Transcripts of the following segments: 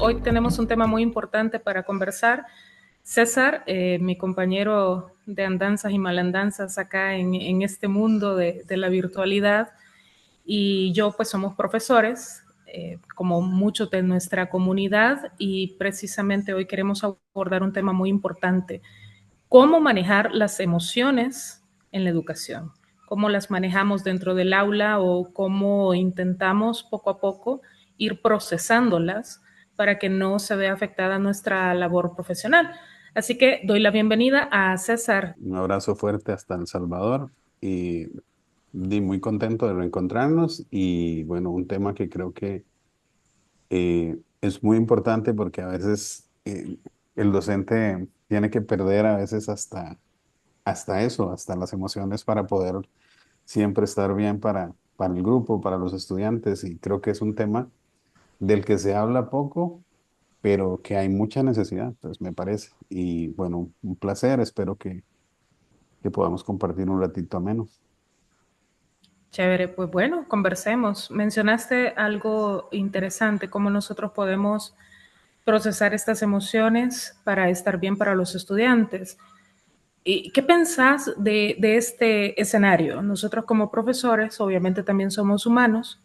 Hoy tenemos un tema muy importante para conversar. César, mi compañero de andanzas y malandanzas acá en este mundo de la virtualidad, y yo pues somos profesores, como muchos de nuestra comunidad, y precisamente hoy queremos abordar un tema muy importante: cómo manejar las emociones en la educación, cómo las manejamos dentro del aula o cómo intentamos poco a poco ir procesándolas para que no se vea afectada nuestra labor profesional. Así que doy la bienvenida a César. Un abrazo fuerte hasta El Salvador y muy contento de reencontrarnos y bueno, un tema que creo que es muy importante porque a veces el docente tiene que perder a veces hasta eso, hasta las emociones para poder siempre estar bien para el grupo, para los estudiantes y creo que es un tema del que se habla poco, pero que hay mucha necesidad, pues me parece. Y bueno, un placer, espero que podamos compartir un ratito ameno. Chévere, pues bueno, conversemos. Mencionaste algo interesante: cómo nosotros podemos procesar estas emociones para estar bien para los estudiantes. ¿Y qué pensás de este escenario? Nosotros como profesores obviamente también somos humanos,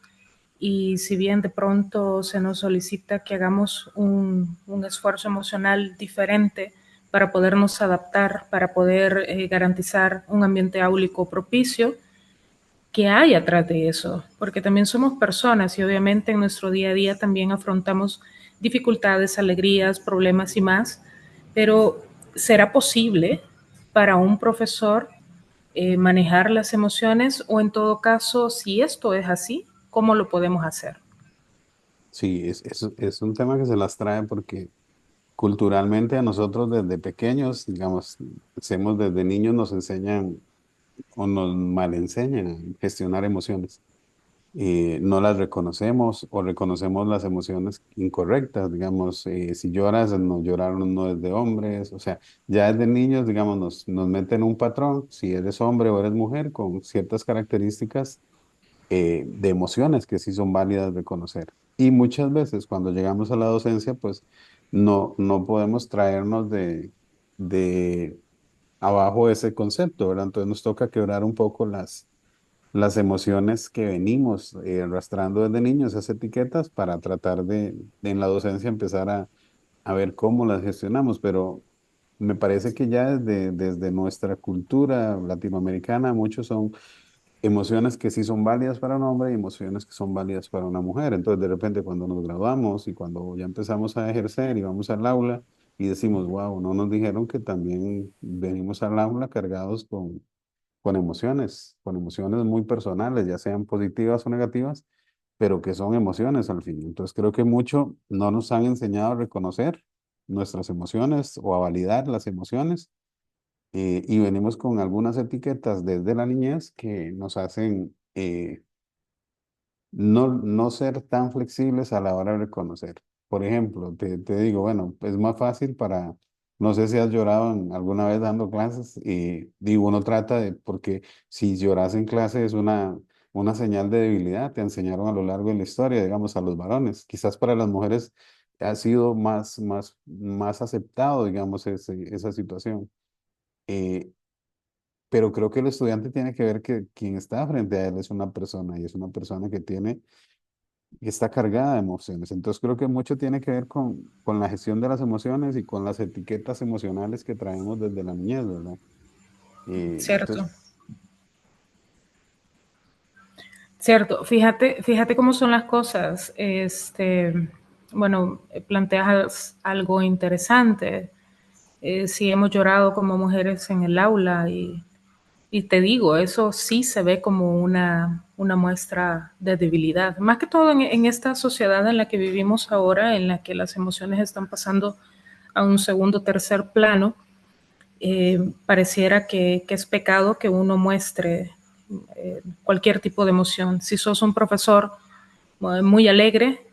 y si bien de pronto se nos solicita que hagamos un esfuerzo emocional diferente para podernos adaptar, para poder garantizar un ambiente áulico propicio, ¿qué hay atrás de eso? Porque también somos personas y obviamente en nuestro día a día también afrontamos dificultades, alegrías, problemas y más, pero ¿será posible para un profesor manejar las emociones? O en todo caso, si esto es así, ¿cómo lo podemos hacer? Sí, es un tema que se las trae porque culturalmente a nosotros desde pequeños, digamos, hacemos desde niños nos enseñan o nos mal enseñan a gestionar emociones. No las reconocemos o reconocemos las emociones incorrectas, digamos, si lloras, no llorar no es de hombres, o sea, ya desde niños, digamos, nos meten un patrón, si eres hombre o eres mujer, con ciertas características de emociones que sí son válidas de conocer. Y muchas veces cuando llegamos a la docencia, pues no podemos traernos de abajo ese concepto, ¿verdad? Entonces nos toca quebrar un poco las emociones que venimos arrastrando desde niños, esas etiquetas, para tratar de en la docencia empezar a ver cómo las gestionamos. Pero me parece que ya desde nuestra cultura latinoamericana, muchos son emociones que sí son válidas para un hombre y emociones que son válidas para una mujer. Entonces, de repente, cuando nos graduamos y cuando ya empezamos a ejercer y vamos al aula y decimos, wow, no nos dijeron que también venimos al aula cargados con emociones muy personales, ya sean positivas o negativas, pero que son emociones al fin. Entonces, creo que mucho no nos han enseñado a reconocer nuestras emociones o a validar las emociones y venimos con algunas etiquetas desde la niñez que nos hacen no ser tan flexibles a la hora de reconocer. Por ejemplo, te digo, bueno, es más fácil para, no sé si has llorado alguna vez dando clases y digo, uno trata de, porque si lloras en clase es una señal de debilidad, te enseñaron a lo largo de la historia, digamos, a los varones. Quizás para las mujeres ha sido más aceptado, digamos, esa situación. Eh, pero creo que el estudiante tiene que ver que quien está frente a él es una persona y es una persona que está cargada de emociones. Entonces creo que mucho tiene que ver con la gestión de las emociones y con las etiquetas emocionales que traemos desde la niñez, ¿verdad? Cierto, Entonces, cierto. Fíjate cómo son las cosas. Bueno, planteas algo interesante. Sí hemos llorado como mujeres en el aula, y te digo, eso sí se ve como una muestra de debilidad, más que todo en esta sociedad en la que vivimos ahora, en la que las emociones están pasando a un segundo, tercer plano. Pareciera que es pecado que uno muestre cualquier tipo de emoción. Si sos un profesor muy alegre,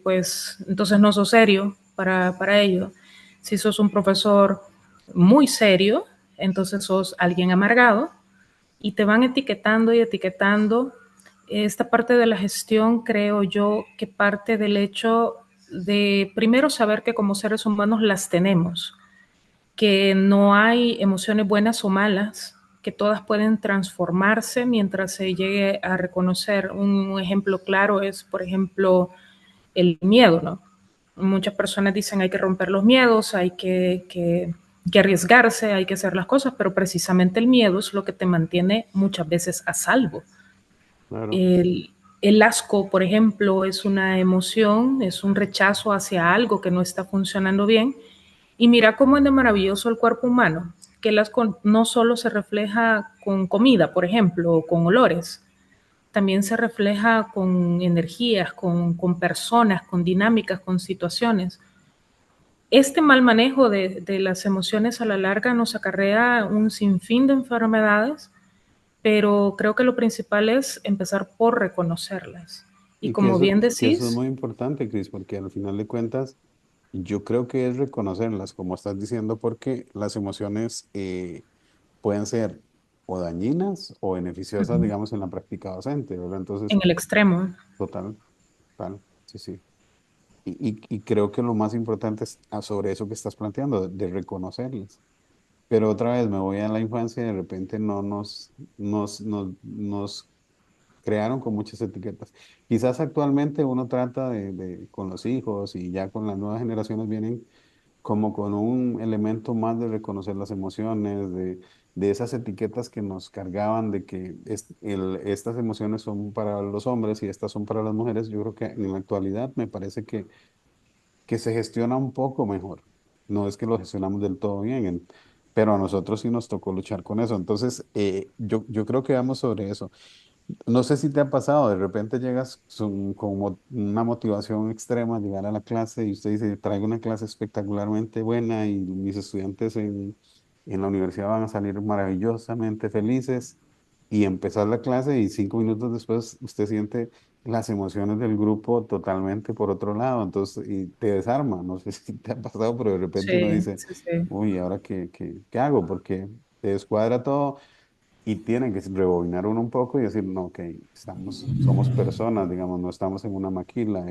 pues entonces no sos serio para ello. Si sos un profesor muy serio, entonces sos alguien amargado, y te van etiquetando y etiquetando. Esta parte de la gestión, creo yo, que parte del hecho de primero saber que como seres humanos las tenemos, que no hay emociones buenas o malas, que todas pueden transformarse mientras se llegue a reconocer. Un ejemplo claro es, por ejemplo, el miedo, ¿no? Muchas personas dicen hay que romper los miedos, hay que arriesgarse, hay que hacer las cosas, pero precisamente el miedo es lo que te mantiene muchas veces a salvo. Claro. El asco, por ejemplo, es una emoción, es un rechazo hacia algo que no está funcionando bien. Y mira cómo es de maravilloso el cuerpo humano, que el asco no solo se refleja con comida, por ejemplo, o con olores, también se refleja con energías, con personas, con dinámicas, con situaciones. Este mal manejo de las emociones a la larga nos acarrea un sinfín de enfermedades, pero creo que lo principal es empezar por reconocerlas. Y Y que como eso, bien que eso es decís, muy importante, Cris, porque al final de cuentas, yo creo que es reconocerlas, como estás diciendo, porque las emociones pueden ser o dañinas o beneficiosas, digamos, en la práctica docente, ¿verdad? en Entonces, el extremo, total, total, sí, sí. Y creo que lo más importante es sobre eso que estás planteando, de reconocerlas. Pero otra vez me voy a la infancia y de repente no nos crearon con muchas etiquetas. Quizás actualmente uno trata con los hijos y ya con las nuevas generaciones vienen como con un elemento más de reconocer las emociones, de esas etiquetas que nos cargaban de que estas emociones son para los hombres y estas son para las mujeres. Yo creo que en la actualidad me parece que se gestiona un poco mejor. No es que lo gestionamos del todo bien, pero a nosotros sí nos tocó luchar con eso. Entonces, yo creo que vamos sobre eso. No sé si te ha pasado, de repente llegas una motivación extrema a llegar a la clase y usted dice, traigo una clase espectacularmente buena y mis estudiantes en la universidad van a salir maravillosamente felices y empezar la clase y 5 minutos después usted siente las emociones del grupo totalmente por otro lado, entonces y te desarma, no sé si te ha pasado, pero de repente uno sí, dice, sí, sí. uy, ¿ahora qué hago? Porque te descuadra todo y tiene que rebobinar uno un poco y decir, no, ok, somos personas, digamos, no estamos en una maquila.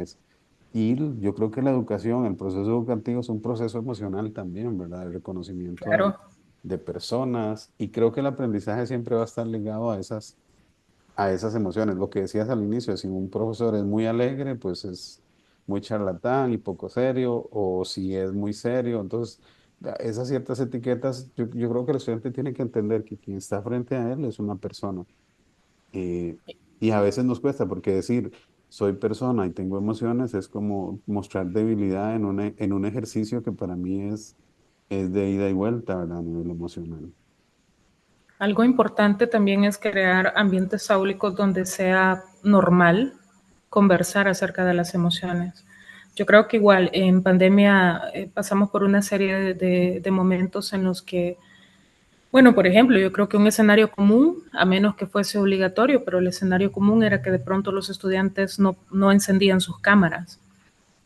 Y yo creo que la educación, el proceso educativo es un proceso emocional también, ¿verdad? El reconocimiento Claro. de personas. Y creo que el aprendizaje siempre va a estar ligado a esas emociones. Lo que decías al inicio, si un profesor es muy alegre, pues es muy charlatán y poco serio, o si es muy serio, entonces esas ciertas etiquetas, yo creo que el estudiante tiene que entender que quien está frente a él es una persona. eh, y a veces nos cuesta porque decir soy persona y tengo emociones es como mostrar debilidad en un ejercicio que para mí es de ida y vuelta, ¿verdad? A nivel emocional. Algo importante también es crear ambientes áulicos donde sea normal conversar acerca de las emociones. Yo creo que igual en pandemia pasamos por una serie de momentos en los que, bueno, por ejemplo, yo creo que un escenario común, a menos que fuese obligatorio, pero el escenario común era que de pronto los estudiantes no encendían sus cámaras.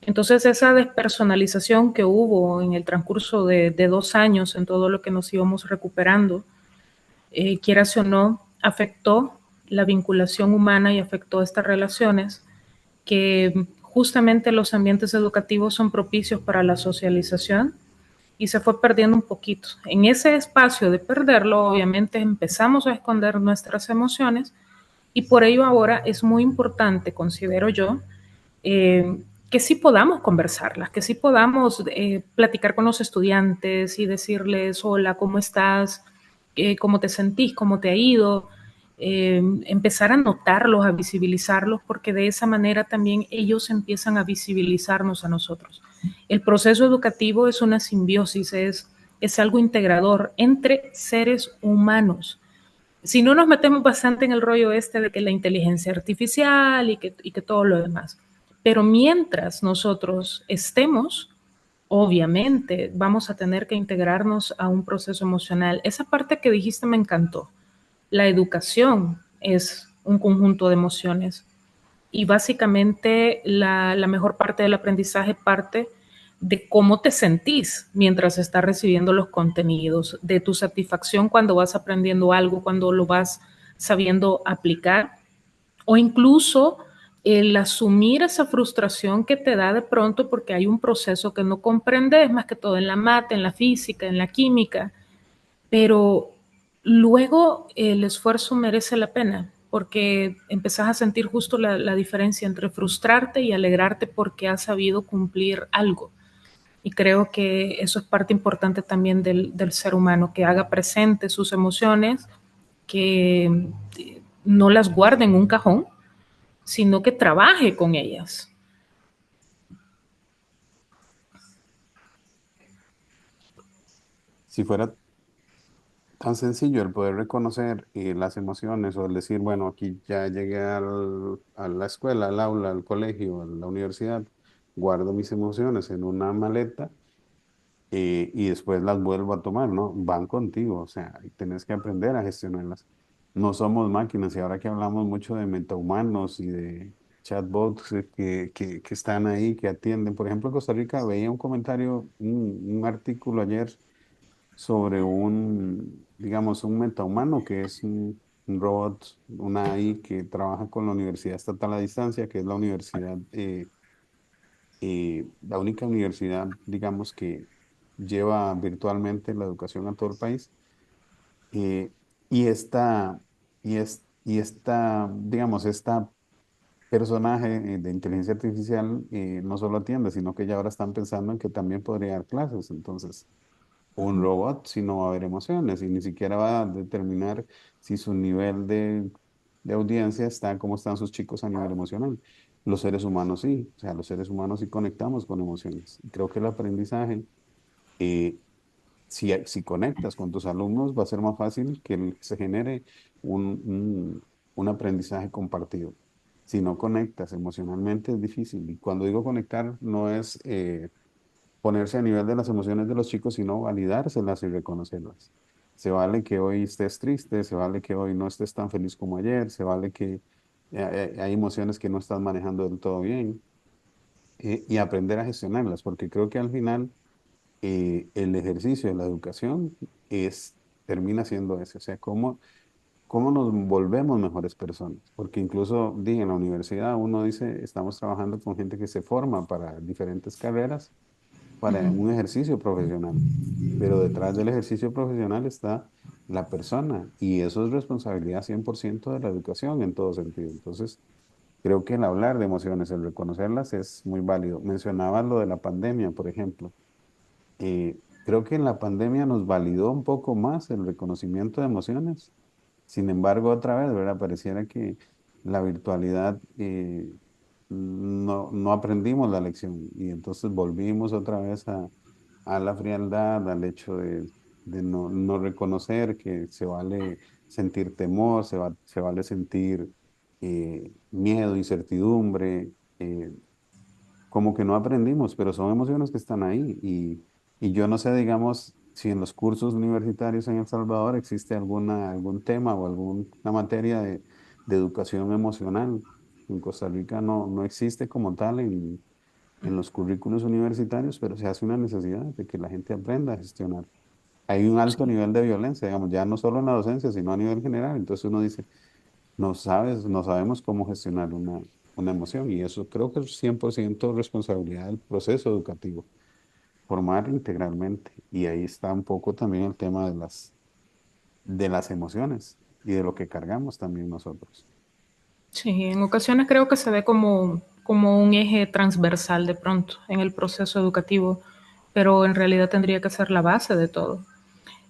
Entonces esa despersonalización que hubo en el transcurso de 2 años en todo lo que nos íbamos recuperando, quieras o no, afectó la vinculación humana y afectó estas relaciones que justamente los ambientes educativos son propicios para la socialización y se fue perdiendo un poquito. En ese espacio de perderlo, obviamente empezamos a esconder nuestras emociones y por ello ahora es muy importante, considero yo, que sí podamos conversarlas, que sí podamos platicar con los estudiantes y decirles, hola, ¿cómo estás? ¿Cómo te sentís? ¿Cómo te ha ido? Empezar a notarlos, a visibilizarlos, porque de esa manera también ellos empiezan a visibilizarnos a nosotros. El proceso educativo es una simbiosis, es algo integrador entre seres humanos. Si no nos metemos bastante en el rollo este de que la inteligencia artificial y que todo lo demás. Pero mientras nosotros estemos, obviamente vamos a tener que integrarnos a un proceso emocional. Esa parte que dijiste me encantó. La educación es un conjunto de emociones y básicamente la mejor parte del aprendizaje parte de cómo te sentís mientras estás recibiendo los contenidos, de tu satisfacción cuando vas aprendiendo algo, cuando lo vas sabiendo aplicar o incluso el asumir esa frustración que te da de pronto porque hay un proceso que no comprendes, más que todo en la mate, en la física, en la química, pero luego el esfuerzo merece la pena porque empezás a sentir justo la diferencia entre frustrarte y alegrarte porque has sabido cumplir algo. Y creo que eso es parte importante también del ser humano, que haga presente sus emociones, que no las guarde en un cajón, sino que trabaje con ellas. Si fuera tan sencillo el poder reconocer las emociones o el decir, bueno, aquí ya llegué a la escuela, al aula, al colegio, a la universidad, guardo mis emociones en una maleta y después las vuelvo a tomar, ¿no? Van contigo, o sea, y tenés que aprender a gestionarlas. No somos máquinas y ahora que hablamos mucho de metahumanos y de chatbots que están ahí, que atienden. Por ejemplo, en Costa Rica veía un comentario, un artículo ayer sobre digamos, un metahumano que es un robot, una AI que trabaja con la Universidad Estatal a Distancia, que es la universidad, la única universidad, digamos, que lleva virtualmente la educación a todo el país. eh, y digamos, esta personaje de inteligencia artificial no solo atiende, sino que ya ahora están pensando en que también podría dar clases. Entonces, un robot si no va a haber emociones y ni siquiera va a determinar si su nivel de audiencia está como están sus chicos a nivel emocional. Los seres humanos sí, o sea, los seres humanos sí conectamos con emociones. Y creo que el aprendizaje, eh, si conectas con tus alumnos, va a ser más fácil que se genere un, un, un aprendizaje compartido. Si no conectas emocionalmente es difícil. Y cuando digo conectar, no es ponerse a nivel de las emociones de los chicos, sino validárselas y reconocerlas. Se vale que hoy estés triste, se vale que hoy no estés tan feliz como ayer, se vale que hay emociones que no estás manejando del todo bien y aprender a gestionarlas, porque creo que al final el ejercicio de la educación termina siendo ese, o sea, cómo nos volvemos mejores personas, porque incluso en la universidad uno dice, estamos trabajando con gente que se forma para diferentes carreras para un ejercicio profesional, pero detrás del ejercicio profesional está la persona y eso es responsabilidad 100% de la educación en todo sentido. Entonces, creo que el hablar de emociones, el reconocerlas es muy válido. Mencionabas lo de la pandemia, por ejemplo. Creo que en la pandemia nos validó un poco más el reconocimiento de emociones. Sin embargo, otra vez, ¿verdad? Pareciera que la virtualidad no aprendimos la lección y entonces volvimos otra vez a la frialdad, al hecho de no reconocer que se vale sentir temor, se vale sentir miedo, incertidumbre. Como que no aprendimos, pero son emociones que están ahí. Y yo no sé, digamos, si en los cursos universitarios en El Salvador existe algún tema o alguna materia de educación emocional. En Costa Rica no existe como tal en los currículos universitarios, pero se hace una necesidad de que la gente aprenda a gestionar. Hay un alto Sí. nivel de violencia, digamos, ya no solo en la docencia, sino a nivel general. Entonces uno dice, no sabemos cómo gestionar una emoción y eso creo que es 100% responsabilidad del proceso educativo, formar integralmente. Y ahí está un poco también el tema de las emociones y de lo que cargamos también nosotros. Sí, en ocasiones creo que se ve como un eje transversal de pronto en el proceso educativo, pero en realidad tendría que ser la base de todo.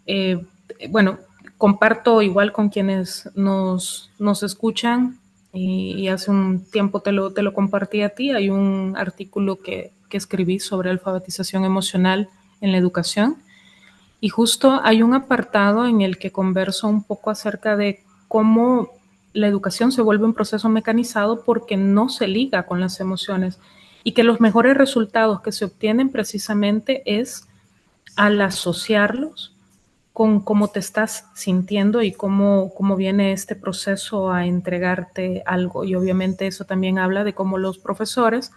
Eh, bueno, comparto igual con quienes nos escuchan y hace un tiempo te lo compartí a ti. Hay un artículo que escribí sobre alfabetización emocional en la educación y justo hay un apartado en el que converso un poco acerca de cómo la educación se vuelve un proceso mecanizado porque no se liga con las emociones y que los mejores resultados que se obtienen precisamente es al asociarlos con cómo te estás sintiendo y cómo viene este proceso a entregarte algo. Y obviamente eso también habla de cómo los profesores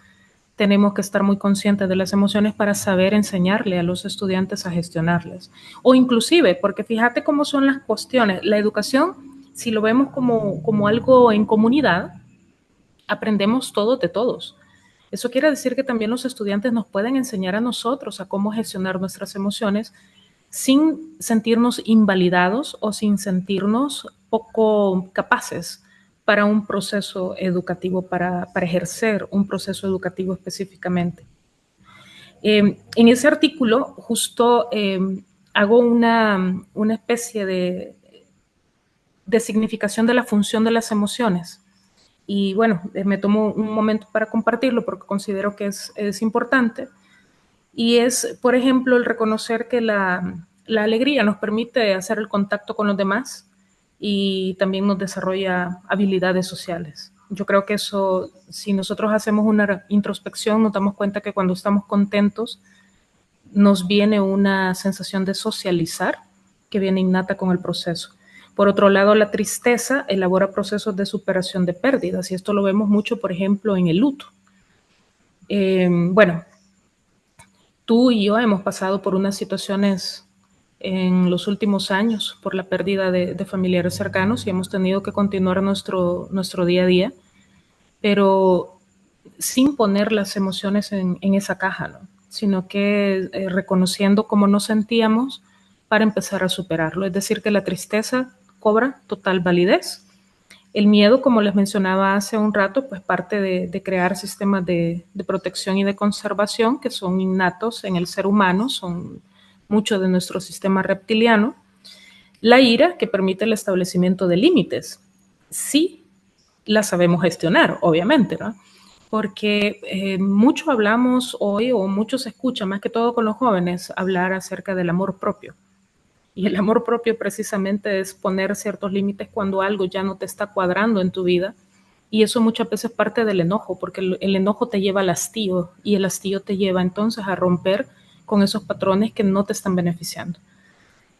tenemos que estar muy conscientes de las emociones para saber enseñarle a los estudiantes a gestionarlas. O inclusive, porque fíjate cómo son las cuestiones, la educación, si lo vemos como algo en comunidad, aprendemos todos de todos. Eso quiere decir que también los estudiantes nos pueden enseñar a nosotros a cómo gestionar nuestras emociones sin sentirnos invalidados o sin sentirnos poco capaces para un proceso educativo, para ejercer un proceso educativo específicamente. En ese artículo justo hago una especie de significación de la función de las emociones. Y bueno, me tomo un momento para compartirlo porque considero que es importante. Y es, por ejemplo, el reconocer que la alegría nos permite hacer el contacto con los demás y también nos desarrolla habilidades sociales. Yo creo que eso, si nosotros hacemos una introspección, nos damos cuenta que cuando estamos contentos nos viene una sensación de socializar que viene innata con el proceso. Por otro lado, la tristeza elabora procesos de superación de pérdidas y esto lo vemos mucho, por ejemplo, en el luto. Bueno, tú y yo hemos pasado por unas situaciones en los últimos años por la pérdida de familiares cercanos y hemos tenido que continuar nuestro día a día, pero sin poner las emociones en esa caja, ¿no? Sino que reconociendo cómo nos sentíamos para empezar a superarlo. Es decir, que la tristeza cobra total validez. El miedo, como les mencionaba hace un rato, pues parte de crear sistemas de protección y de conservación que son innatos en el ser humano, son mucho de nuestro sistema reptiliano. La ira, que permite el establecimiento de límites. Sí, la sabemos gestionar, obviamente, ¿no? Porque mucho hablamos hoy, o mucho se escucha, más que todo con los jóvenes, hablar acerca del amor propio. Y el amor propio precisamente es poner ciertos límites cuando algo ya no te está cuadrando en tu vida. Y eso muchas veces parte del enojo, porque el enojo te lleva al hastío y el hastío te lleva entonces a romper con esos patrones que no te están beneficiando.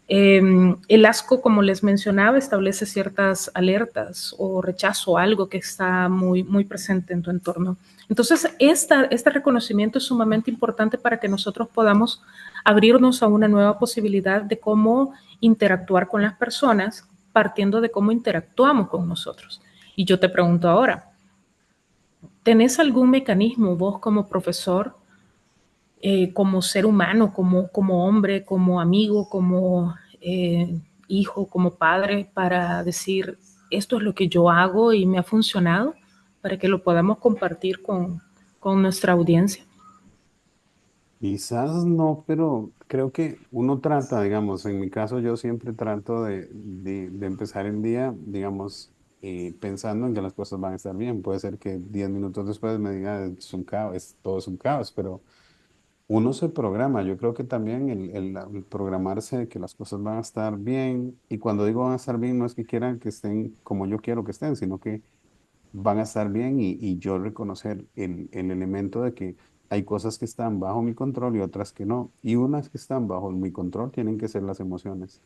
El asco, como les mencionaba, establece ciertas alertas o rechazo a algo que está muy presente en tu entorno. Entonces, este reconocimiento es sumamente importante para que nosotros podamos abrirnos a una nueva posibilidad de cómo interactuar con las personas, partiendo de cómo interactuamos con nosotros. Y yo te pregunto ahora, ¿tenés algún mecanismo vos como profesor, como ser humano, como hombre, como amigo, como hijo, como padre, para decir, esto es lo que yo hago y me ha funcionado, para que lo podamos compartir con nuestra audiencia? Quizás no, pero creo que uno trata, digamos, en mi caso yo siempre trato de empezar el día, digamos, pensando en que las cosas van a estar bien. Puede ser que 10 minutos después me diga, es un caos, todo es un caos, pero uno se programa. Yo creo que también el programarse de que las cosas van a estar bien, y cuando digo van a estar bien, no es que quieran que estén como yo quiero que estén, sino que van a estar bien y yo reconocer el elemento de que hay cosas que están bajo mi control y otras que no. Y unas que están bajo mi control tienen que ser las emociones.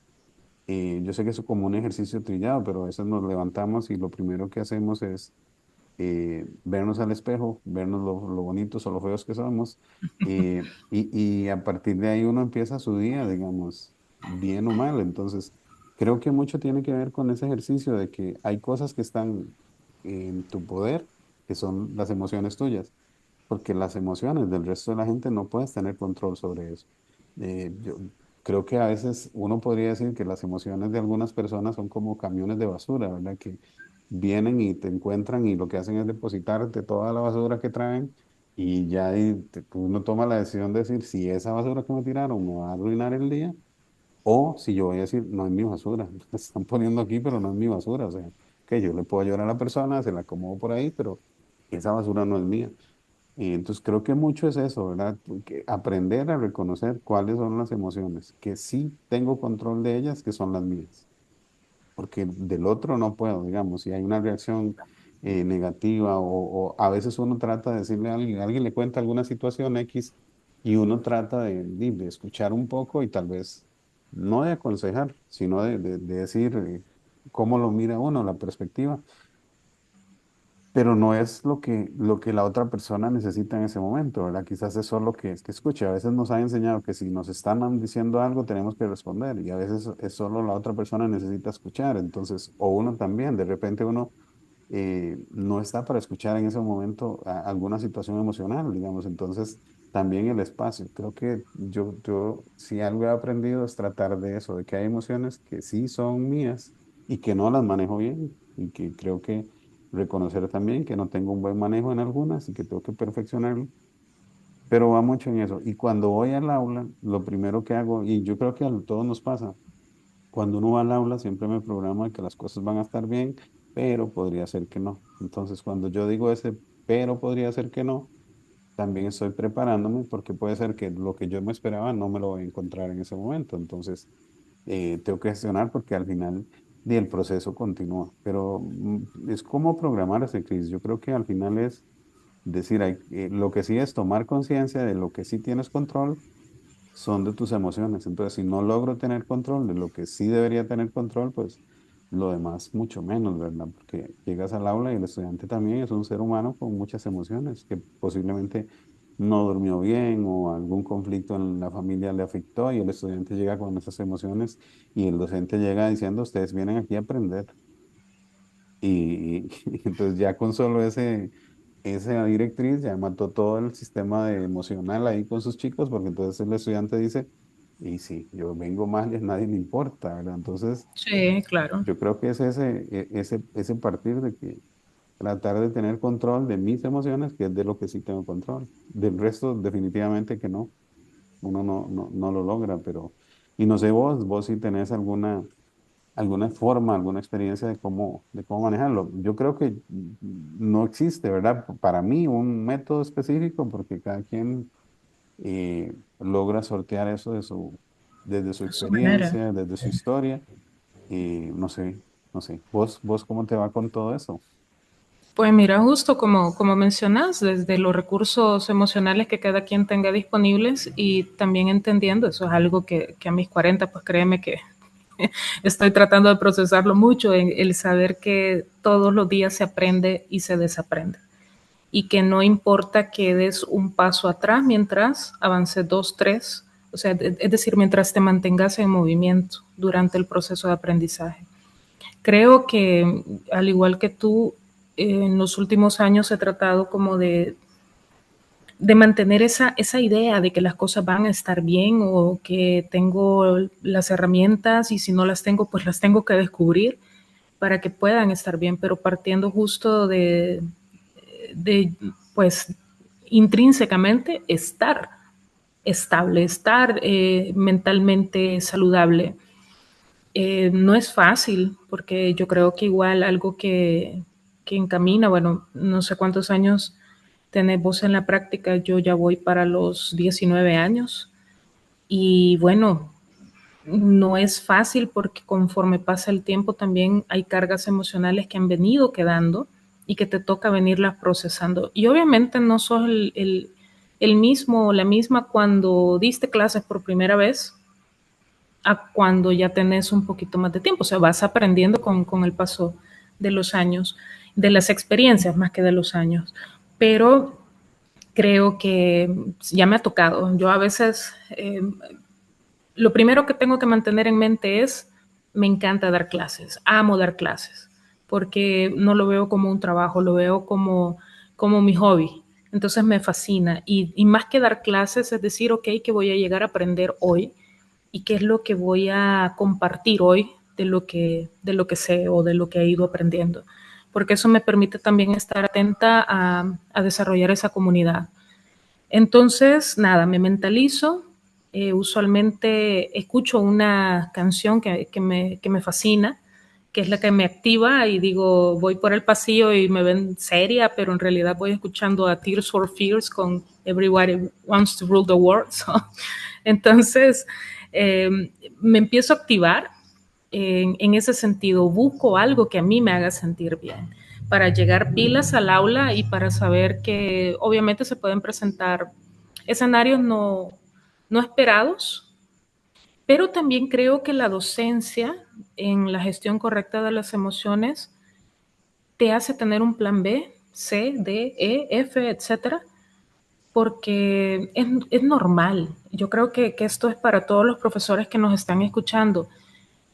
Yo sé que eso es como un ejercicio trillado, pero a veces nos levantamos y lo primero que hacemos es vernos al espejo, vernos lo bonitos o lo feos que somos, y a partir de ahí uno empieza su día, digamos, bien o mal. Entonces, creo que mucho tiene que ver con ese ejercicio de que hay cosas que están en tu poder, que son las emociones tuyas, porque las emociones del resto de la gente no puedes tener control sobre eso. Yo creo que a veces uno podría decir que las emociones de algunas personas son como camiones de basura, ¿verdad? Que vienen y te encuentran y lo que hacen es depositarte toda la basura que traen, y ya ahí uno toma la decisión de decir si esa basura que me tiraron me va a arruinar el día, o si yo voy a decir no es mi basura, la están poniendo aquí pero no es mi basura. O sea, que yo le puedo ayudar a la persona, se la acomodo por ahí, pero esa basura no es mía. Y entonces creo que mucho es eso, ¿verdad? Que aprender a reconocer cuáles son las emociones, que sí tengo control de ellas, que son las mías, porque del otro no puedo, digamos, si hay una reacción negativa, o a veces uno trata de decirle a alguien le cuenta alguna situación X, y uno trata de escuchar un poco y tal vez no de aconsejar, sino de decir cómo lo mira uno, la perspectiva, pero no es lo que la otra persona necesita en ese momento, ¿verdad? Quizás es solo que escuche. A veces nos han enseñado que si nos están diciendo algo tenemos que responder, y a veces es solo la otra persona necesita escuchar. Entonces, o uno también, de repente uno no está para escuchar en ese momento alguna situación emocional, digamos. Entonces, también el espacio. Creo que yo si algo he aprendido es tratar de eso, de que hay emociones que sí son mías y que no las manejo bien y que creo que reconocer también que no tengo un buen manejo en algunas y que tengo que perfeccionarlo, pero va mucho en eso. Y cuando voy al aula, lo primero que hago, y yo creo que a todos nos pasa, cuando uno va al aula siempre me programa que las cosas van a estar bien, pero podría ser que no. Entonces, cuando yo digo ese, pero podría ser que no, también estoy preparándome porque puede ser que lo que yo me esperaba no me lo voy a encontrar en ese momento. Entonces, tengo que gestionar porque al final el proceso continúa. Pero es como programarse, Cris. Yo creo que al final es decir, lo que sí es tomar conciencia de lo que sí tienes control son de tus emociones. Entonces, si no logro tener control de lo que sí debería tener control, pues lo demás mucho menos, ¿verdad? Porque llegas al aula y el estudiante también es un ser humano con muchas emociones que posiblemente no durmió bien o algún conflicto en la familia le afectó y el estudiante llega con esas emociones y el docente llega diciendo, ustedes vienen aquí a aprender. Y entonces ya con solo esa directriz ya mató todo el sistema emocional ahí con sus chicos, porque entonces el estudiante dice, y sí, yo vengo mal y a nadie le importa, ¿verdad? Entonces Sí, claro. yo creo que es ese partir de que tratar de tener control de mis emociones, que es de lo que sí tengo control. Del resto definitivamente que no, uno no lo logra, pero, y no sé vos si tenés alguna forma, alguna experiencia de cómo manejarlo. Yo creo que no existe, ¿verdad? Para mí un método específico porque cada quien logra sortear eso desde su A su manera. experiencia, desde su historia. Y no sé, no sé. ¿Vos cómo te va con todo eso? Pues mira, justo como mencionas, desde los recursos emocionales que cada quien tenga disponibles y también entendiendo, eso es algo que a mis 40, pues créeme que estoy tratando de procesarlo mucho, en el saber que todos los días se aprende y se desaprende. Y que no importa que des un paso atrás mientras avances dos, tres, o sea, es decir, mientras te mantengas en movimiento durante el proceso de aprendizaje. Creo que, al igual que tú, en los últimos años he tratado como de mantener esa idea de que las cosas van a estar bien o que tengo las herramientas y si no las tengo, pues las tengo que descubrir para que puedan estar bien, pero partiendo justo de pues, intrínsecamente estar estable, estar mentalmente saludable. No es fácil, porque yo creo que igual algo que encamina, bueno, no sé cuántos años tenés vos en la práctica, yo ya voy para los 19 años y bueno, no es fácil porque conforme pasa el tiempo también hay cargas emocionales que han venido quedando y que te toca venirlas procesando. Y obviamente no sos el mismo o la misma cuando diste clases por primera vez a cuando ya tenés un poquito más de tiempo. O sea, vas aprendiendo con el paso de los años, de las experiencias más que de los años. Pero creo que ya me ha tocado. Yo a veces, lo primero que tengo que mantener en mente es, me encanta dar clases, amo dar clases, porque no lo veo como un trabajo, lo veo como mi hobby. Entonces me fascina. Y más que dar clases, es decir, ok, que voy a llegar a aprender hoy y qué es lo que voy a compartir hoy de lo que sé o de lo que he ido aprendiendo. Porque eso me permite también estar atenta a desarrollar esa comunidad. Entonces, nada, me mentalizo. Usualmente escucho una canción que me fascina, que es la que me activa y digo, voy por el pasillo y me ven seria, pero en realidad voy escuchando a Tears for Fears con Everybody Wants to Rule the World. So, entonces, eh, me empiezo a activar en ese sentido, busco algo que a mí me haga sentir bien para llegar pilas al aula y para saber que obviamente se pueden presentar escenarios no esperados, pero también creo que la docencia en la gestión correcta de las emociones te hace tener un plan B, C, D, E, F, etcétera, porque es normal. Yo creo que esto es para todos los profesores que nos están escuchando.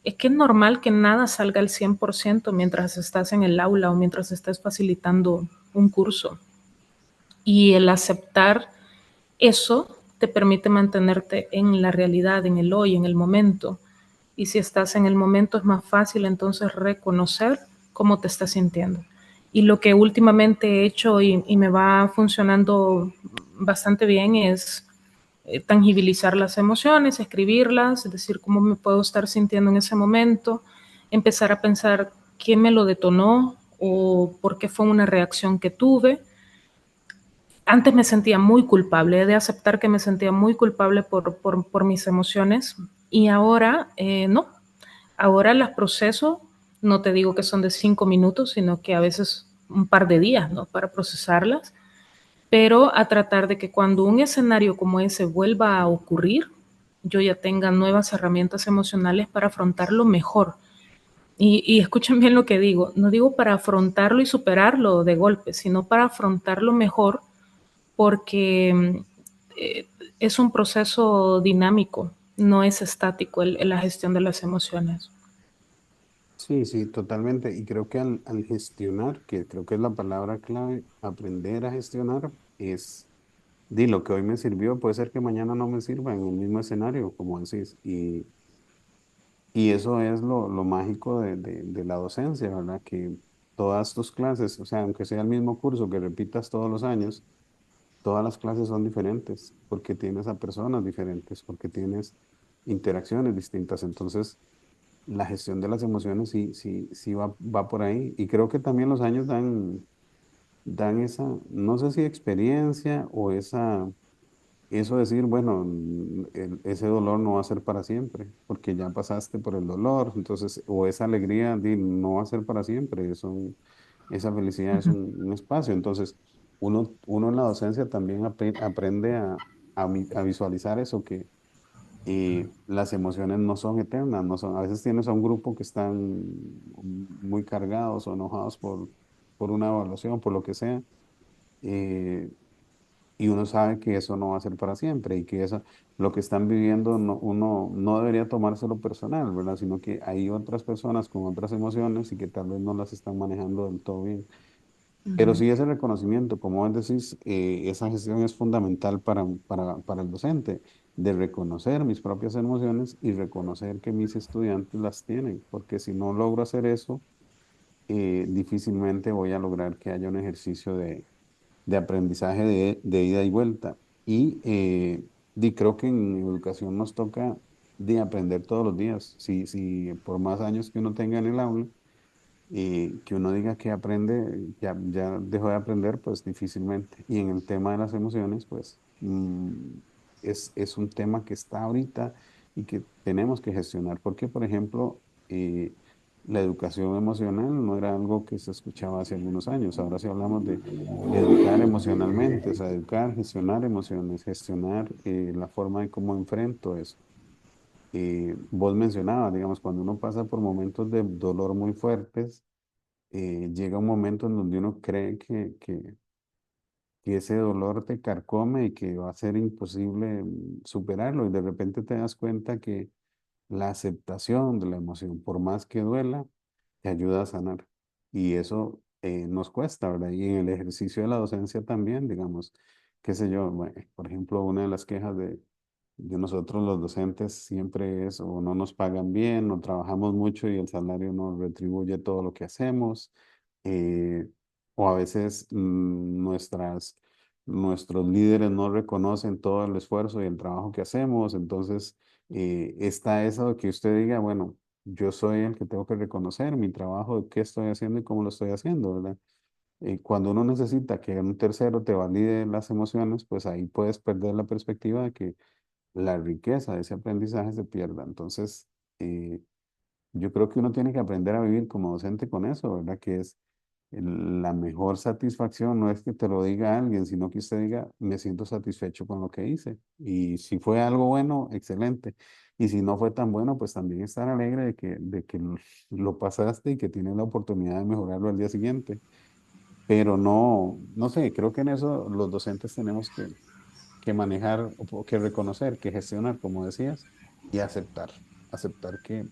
es que es normal que nada salga al 100% mientras estás en el aula o mientras estás facilitando un curso. Y el aceptar eso te permite mantenerte en la realidad, en el hoy, en el momento. Y si estás en el momento es más fácil entonces reconocer cómo te estás sintiendo. Y lo que últimamente he hecho y me va funcionando bastante bien es tangibilizar las emociones, escribirlas, es decir, cómo me puedo estar sintiendo en ese momento, empezar a pensar qué me lo detonó o por qué fue una reacción que tuve. Antes me sentía muy culpable, he de aceptar que me sentía muy culpable por mis emociones y ahora no, ahora las proceso, no te digo que son de 5 minutos, sino que a veces un par de días, ¿no? Para procesarlas, pero a tratar de que cuando un escenario como ese vuelva a ocurrir, yo ya tenga nuevas herramientas emocionales para afrontarlo mejor. Y escuchen bien lo que digo, no digo para afrontarlo y superarlo de golpe, sino para afrontarlo mejor porque eh, es un proceso dinámico, no es estático la gestión de las emociones. Sí, sí, totalmente. Y creo que al gestionar, que creo que es la palabra clave, aprender a gestionar es, di, lo que hoy me sirvió, puede ser que mañana no me sirva en el mismo escenario, como decís. Y eso es lo mágico de la docencia, ¿verdad? Que todas tus clases, o sea, aunque sea el mismo curso que repitas todos los años, todas las clases son diferentes, porque tienes a personas diferentes, porque tienes interacciones distintas. Entonces, la gestión de las emociones sí, sí, sí va por ahí. Y creo que también los años dan esa, no sé si experiencia o eso decir, bueno, ese dolor no va a ser para siempre, porque ya pasaste por el dolor, entonces, o esa alegría no va a ser para siempre, esa felicidad es un espacio. Entonces, uno en la docencia también aprende a visualizar eso, que las emociones no son eternas, no son, a veces tienes a un grupo que están muy cargados o enojados por una evaluación, por lo que sea, eh, y uno sabe que eso no va a ser para siempre y que eso, lo que están viviendo, uno no debería tomárselo personal, ¿verdad? Sino que hay otras personas con otras emociones y que tal vez no las están manejando del todo bien. Pero sí ese reconocimiento, como vos decís, esa gestión es fundamental para el docente, de reconocer mis propias emociones y reconocer que mis estudiantes las tienen, porque si no logro hacer eso, difícilmente voy a lograr que haya un ejercicio de aprendizaje de ida y vuelta. Creo que en educación nos toca de aprender todos los días. Si por más años que uno tenga en el aula, que uno diga que aprende, ya dejó de aprender, pues difícilmente. Y en el tema de las emociones, pues es un tema que está ahorita y que tenemos que gestionar. Porque, por ejemplo, la educación emocional no era algo que se escuchaba hace algunos años. Ahora sí hablamos de educar emocionalmente, o sea, educar, gestionar emociones, gestionar la forma de cómo enfrento eso. Vos mencionabas, digamos, cuando uno pasa por momentos de dolor muy fuertes, llega un momento en donde uno cree que ese dolor te carcome y que va a ser imposible superarlo y de repente te das cuenta que la aceptación de la emoción, por más que duela, te ayuda a sanar. Y eso nos cuesta, ¿verdad? Y en el ejercicio de la docencia también, digamos, qué sé yo, bueno, por ejemplo, una de las quejas de nosotros los docentes siempre es o no nos pagan bien, o trabajamos mucho y el salario no retribuye todo lo que hacemos, eh, o a veces nuestros líderes no reconocen todo el esfuerzo y el trabajo que hacemos, entonces está eso de que usted diga, bueno, yo soy el que tengo que reconocer mi trabajo, qué estoy haciendo y cómo lo estoy haciendo, ¿verdad? Cuando uno necesita que un tercero te valide las emociones, pues ahí puedes perder la perspectiva de que la riqueza de ese aprendizaje se pierda. Entonces, eh, yo creo que uno tiene que aprender a vivir como docente con eso, ¿verdad? Que es la mejor satisfacción, no es que te lo diga alguien, sino que usted diga, me siento satisfecho con lo que hice. Y si fue algo bueno, excelente. Y si no fue tan bueno, pues también estar alegre de que lo pasaste y que tienes la oportunidad de mejorarlo al día siguiente. Pero no sé, creo que en eso los docentes tenemos que manejar, o que reconocer, que gestionar, como decías, y aceptar. Aceptar que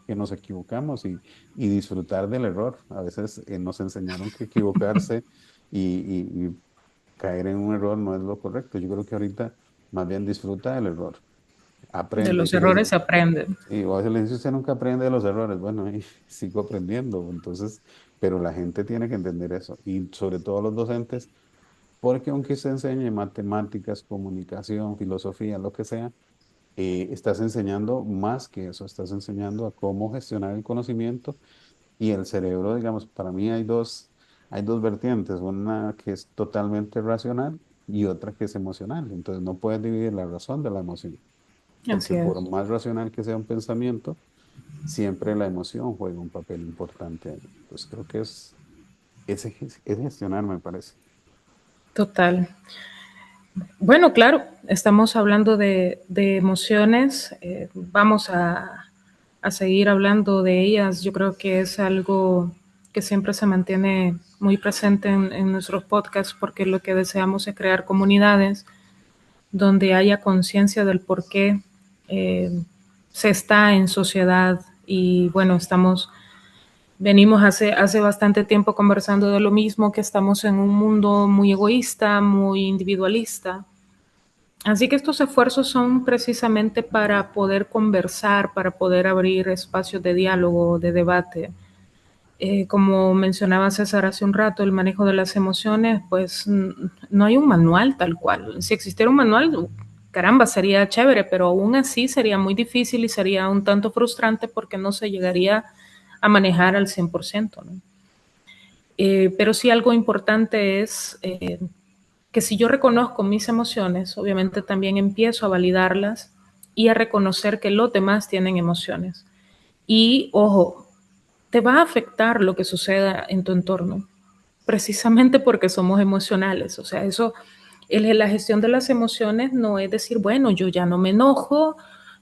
que nos equivocamos y disfrutar del error. A veces nos enseñaron que equivocarse y caer en un error no es lo correcto. Yo creo que ahorita más bien disfruta del error, De aprende. los errores se aprende. Y a veces le dice, usted nunca aprende de los errores. Bueno, y sigo aprendiendo. Entonces, pero la gente tiene que entender eso. Y sobre todo los docentes, porque aunque se enseñe matemáticas, comunicación, filosofía, lo que sea, estás enseñando más que eso. Estás enseñando a cómo gestionar el conocimiento y el cerebro. Digamos, para mí hay dos vertientes. Una que es totalmente racional y otra que es emocional. Entonces, no puedes dividir la razón de la emoción. Porque Así por es. más racional que sea un pensamiento, siempre la emoción juega un papel importante ahí. Entonces creo que es gestionar, me parece. Total. Bueno, claro, estamos hablando de emociones, vamos a seguir hablando de ellas. Yo creo que es algo que siempre se mantiene muy presente en nuestros podcasts porque lo que deseamos es crear comunidades donde haya conciencia del por qué se está en sociedad y bueno, venimos hace bastante tiempo conversando de lo mismo, que estamos en un mundo muy egoísta, muy individualista. Así que estos esfuerzos son precisamente para poder conversar, para poder abrir espacios de diálogo, de debate. Como mencionaba César hace un rato, el manejo de las emociones, pues no hay un manual tal cual. Si existiera un manual, caramba, sería chévere, pero aún así sería muy difícil y sería un tanto frustrante porque no se llegaría a manejar al 100%, ¿no? Pero sí algo importante es que si yo reconozco mis emociones, obviamente también empiezo a validarlas y a reconocer que los demás tienen emociones. Y ojo, te va a afectar lo que suceda en tu entorno, precisamente porque somos emocionales. O sea, la gestión de las emociones no es decir, bueno, yo ya no me enojo,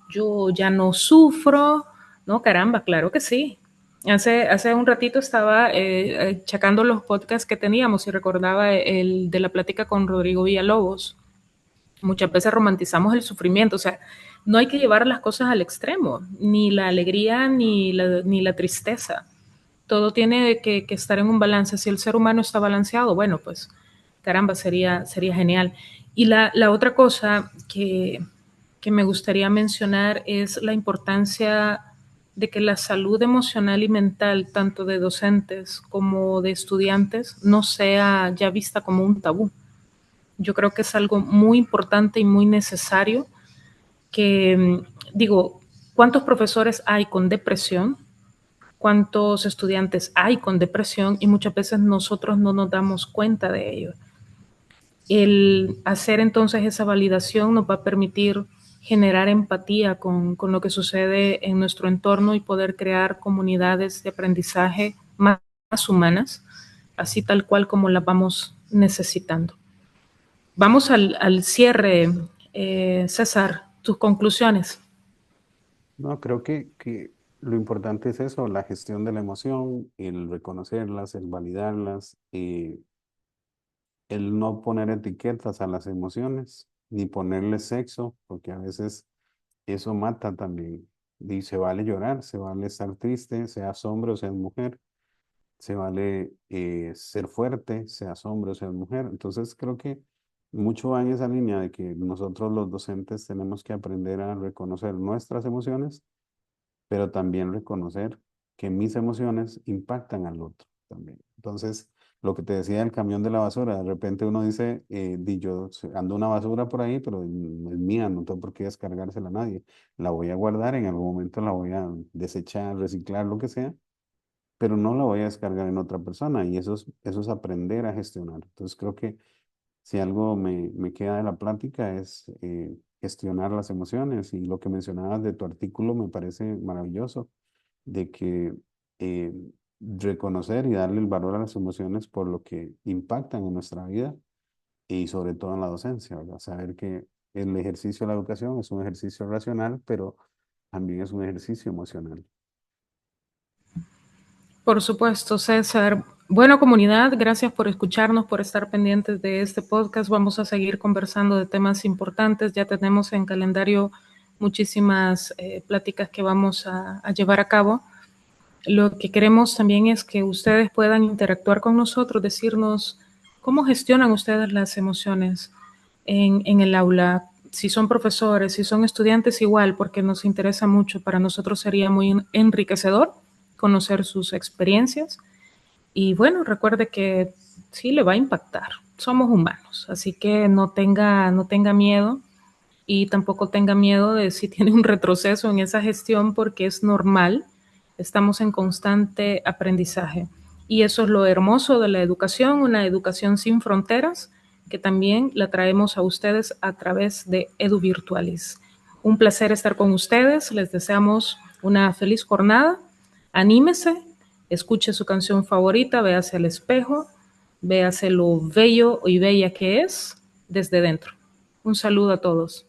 yo ya no sufro. No, caramba, claro que sí. Hace un ratito estaba checando los podcasts que teníamos y recordaba el de la plática con Rodrigo Villalobos. Muchas veces romantizamos el sufrimiento, o sea, no hay que llevar las cosas al extremo, ni la alegría ni la tristeza. Todo tiene que estar en un balance. Si el ser humano está balanceado, bueno, pues caramba, sería genial. Y la otra cosa que me gustaría mencionar es la importancia de que la salud emocional y mental, tanto de docentes como de estudiantes, no sea ya vista como un tabú. Yo creo que es algo muy importante y muy necesario que, digo, ¿cuántos profesores hay con depresión? ¿Cuántos estudiantes hay con depresión? Y muchas veces nosotros no nos damos cuenta de ello. El hacer entonces esa validación nos va a permitir generar empatía con lo que sucede en nuestro entorno y poder crear comunidades de aprendizaje más humanas, así tal cual como las vamos necesitando. Vamos al cierre, César, tus conclusiones. No, creo que lo importante es eso, la gestión de la emoción, el reconocerlas, el validarlas, el no poner etiquetas a las emociones, ni ponerle sexo, porque a veces eso mata también. Y se vale llorar, se vale estar triste, seas hombre o seas mujer. Se vale ser fuerte, seas hombre o seas mujer. Entonces creo que mucho va en esa línea de que nosotros los docentes tenemos que aprender a reconocer nuestras emociones, pero también reconocer que mis emociones impactan al otro también. Entonces, lo que te decía del camión de la basura, de repente uno dice, yo ando una basura por ahí, pero es mía, no tengo por qué descargársela a nadie. La voy a guardar, en algún momento la voy a desechar, reciclar, lo que sea, pero no la voy a descargar en otra persona y eso es aprender a gestionar. Entonces creo que si algo me queda de la plática es gestionar las emociones y lo que mencionabas de tu artículo me parece maravilloso, de que eh, reconocer y darle el valor a las emociones por lo que impactan en nuestra vida y sobre todo en la docencia, ¿verdad? Saber que el ejercicio de la educación es un ejercicio racional, pero también es un ejercicio emocional. Por supuesto, César. Bueno, comunidad, gracias por escucharnos, por estar pendientes de este podcast. Vamos a seguir conversando de temas importantes. Ya tenemos en calendario muchísimas pláticas que vamos a llevar a cabo. Lo que queremos también es que ustedes puedan interactuar con nosotros, decirnos cómo gestionan ustedes las emociones en el aula, si son profesores, si son estudiantes, igual, porque nos interesa mucho. Para nosotros sería muy enriquecedor conocer sus experiencias. Y bueno, recuerde que sí le va a impactar. Somos humanos, así que no tenga miedo y tampoco tenga miedo de si tiene un retroceso en esa gestión porque es normal, estamos en constante aprendizaje. Y eso es lo hermoso de la educación, una educación sin fronteras, que también la traemos a ustedes a través de EduVirtualis. Un placer estar con ustedes, les deseamos una feliz jornada, anímese, escuche su canción favorita, véase al espejo, véase lo bello y bella que es desde dentro. Un saludo a todos.